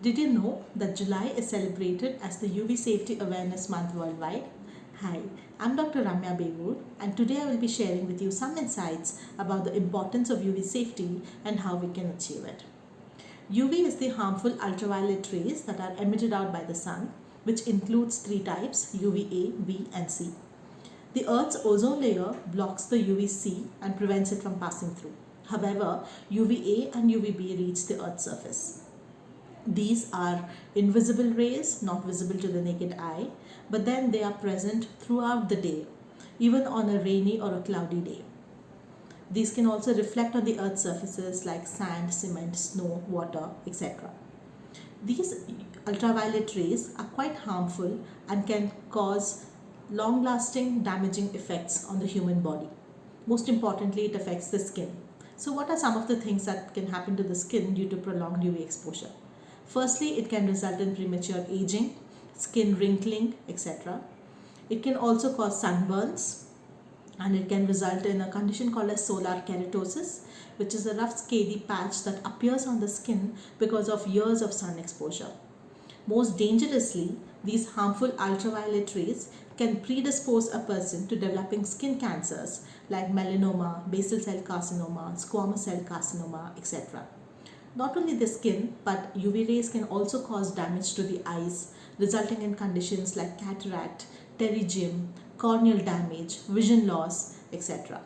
Did you know that July is celebrated as the UV Safety Awareness Month worldwide? Hi, I'm Dr. Ramya Bevoor, and today I will be sharing with you some insights about the importance of UV safety and how we can achieve it. UV is the harmful ultraviolet rays that are emitted out by the sun, which includes three types: UVA, B, and C. The Earth's ozone layer blocks the UVC and prevents it from passing through. However, UVA and UVB reach the Earth's surface. These are invisible rays, not visible to the naked eye, but then they are present throughout the day, even on a rainy or a cloudy day. These can also reflect on the earth's surfaces like sand, cement, snow, water, etc. These ultraviolet rays are quite harmful and can cause long lasting damaging effects on the human body. Most importantly, it affects the skin. So, what are some of the things that can happen to the skin due to prolonged UV exposure? Firstly, it can result in premature aging, skin wrinkling, etc. It can also cause sunburns, and it can result in a condition called as solar keratosis, which is a rough scaly patch that appears on the skin because of years of sun exposure. Most dangerously, these harmful ultraviolet rays can predispose a person to developing skin cancers like melanoma, basal cell carcinoma, squamous cell carcinoma, etc. Not only the skin, but UV rays can also cause damage to the eyes, resulting in conditions like cataract, pterygium, corneal damage, vision loss, etc.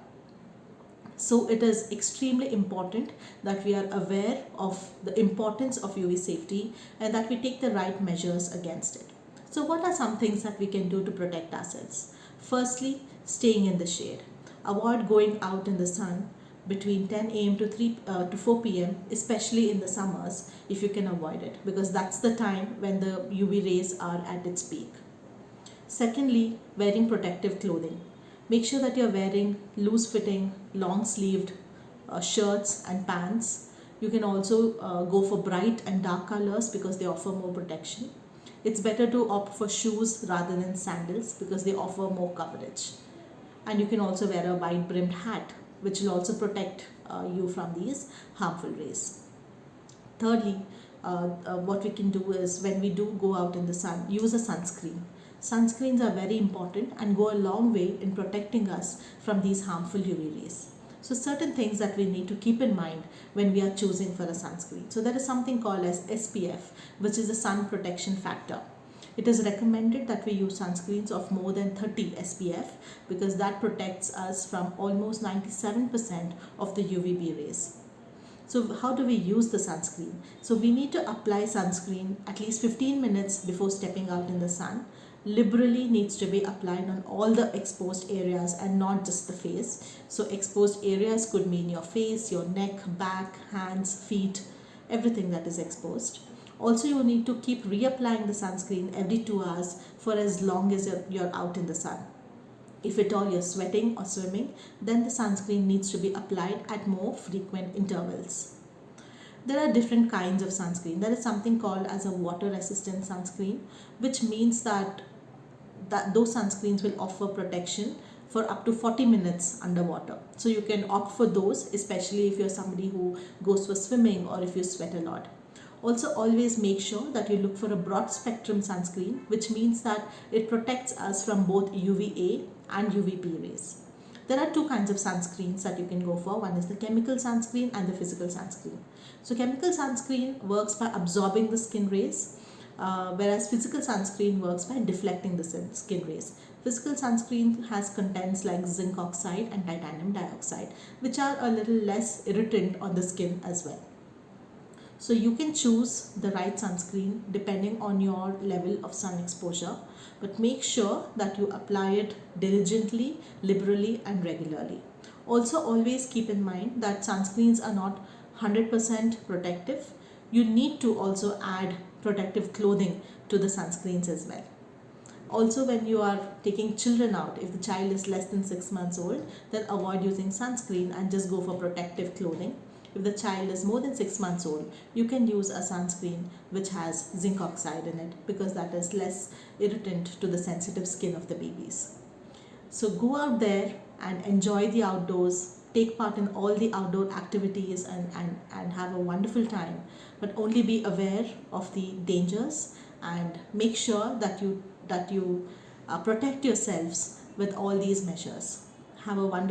So it is extremely important that we are aware of the importance of UV safety and that we take the right measures against it. So what are some things that we can do to protect ourselves? Firstly, staying in the shade. Avoid going out in the sun between 10 a.m. to 4 p.m., especially in the summers if you can avoid it, because that's the time when the UV rays are at its peak. Secondly, wearing protective clothing. Make sure that you're wearing loose fitting, long sleeved shirts and pants. You can also go for bright and dark colors because they offer more protection. It's better to opt for shoes rather than sandals because they offer more coverage. And you can also wear a wide brimmed hat, which will also protect you from these harmful rays. Thirdly, what we can do is when we do go out in the sun, use a sunscreen. Sunscreens are very important and go a long way in protecting us from these harmful UV rays. So certain things that we need to keep in mind when we are choosing for a sunscreen. So there is something called as SPF, which is the sun protection factor. It is recommended that we use sunscreens of more than 30 SPF because that protects us from almost 97% of the UVB rays. So how do we use the sunscreen? So we need to apply sunscreen at least 15 minutes before stepping out in the sun. Liberally needs to be applied on all the exposed areas and not just the face. So exposed areas could mean your face, your neck, back, hands, feet, everything that is exposed. Also, you need to keep reapplying the sunscreen every 2 hours for as long as you're out in the sun. If at all you're sweating or swimming, then the sunscreen needs to be applied at more frequent intervals. There are different kinds of sunscreen. There is something called as a water resistant sunscreen, which means that those sunscreens will offer protection for up to 40 minutes underwater. So you can opt for those, especially if you're somebody who goes for swimming or if you sweat a lot. Also, always make sure that you look for a broad spectrum sunscreen, which means that it protects us from both UVA and UVB rays. There are two kinds of sunscreens that you can go for. One is the chemical sunscreen and the physical sunscreen. So chemical sunscreen works by absorbing the skin rays, whereas physical sunscreen works by deflecting the skin rays. Physical sunscreen has contents like zinc oxide and titanium dioxide, which are a little less irritant on the skin as well. So you can choose the right sunscreen depending on your level of sun exposure, but make sure that you apply it diligently, liberally and regularly. Also, always keep in mind that sunscreens are not 100% protective. You need to also add protective clothing to the sunscreens as well. Also, when you are taking children out, if the child is less than 6 months old, then avoid using sunscreen and just go for protective clothing. If the child is more than 6 months old, you can use a sunscreen which has zinc oxide in it because that is less irritant to the sensitive skin of the babies. So go out there and enjoy the outdoors take part in all the outdoor activities and have a wonderful time, but only be aware of the dangers and make sure that you protect yourselves with all these measures. Have a wonderful